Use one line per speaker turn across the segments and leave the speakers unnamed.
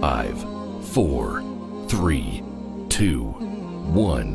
5 4 3 2 1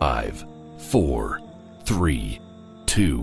5 4 3 2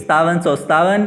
5757،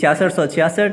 6666،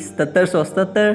7777،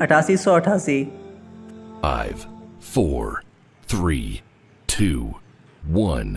8888۔
5 4 3 2 1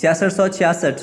6666۔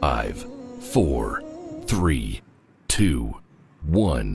5 4 3 2 1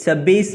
26،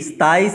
27،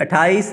28،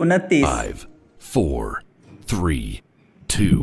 29۔
5 4 3 2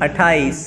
28۔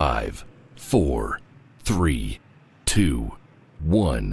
5 4 3 2 1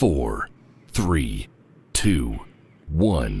4 3 2 1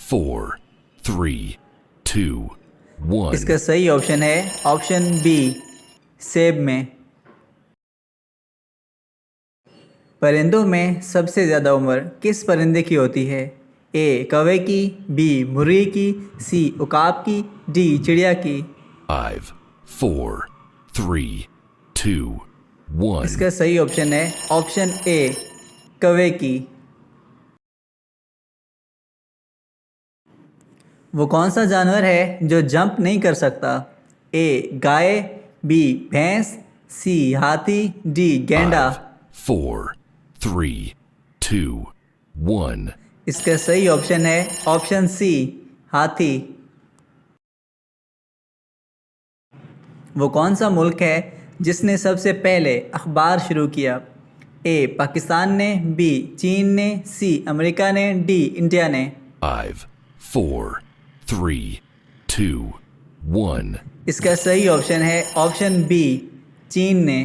4, 3, 2, 1.
इसका सही ऑप्शन है ऑप्शन बी सेब में। परिंदों में सबसे ज़्यादा उम्र किस परिंदे की होती है? ए कौवे की, बी मुर्गी की, सी उकाब की, डी चिड़िया की।
5, 4, 3, 2, 1.
इसका सही ऑप्शन है ऑप्शन ए कौवे की। वो कौन सा जानवर है जो जंप नहीं कर सकता? ए गाय, बी भैंस, सी हाथी, डी गैंडा।
5, 4, 3, 2, 1.
इसका सही ऑप्शन है ऑप्शन सी हाथी। वो कौन सा मुल्क है जिसने सबसे पहले अखबार शुरू किया? ए पाकिस्तान ने, बी चीन ने, सी अमेरिका ने, डी इंडिया ने।
5, 4, 3, 2, 1.
इसका सही ऑप्शन है ऑप्शन बी चीन ने।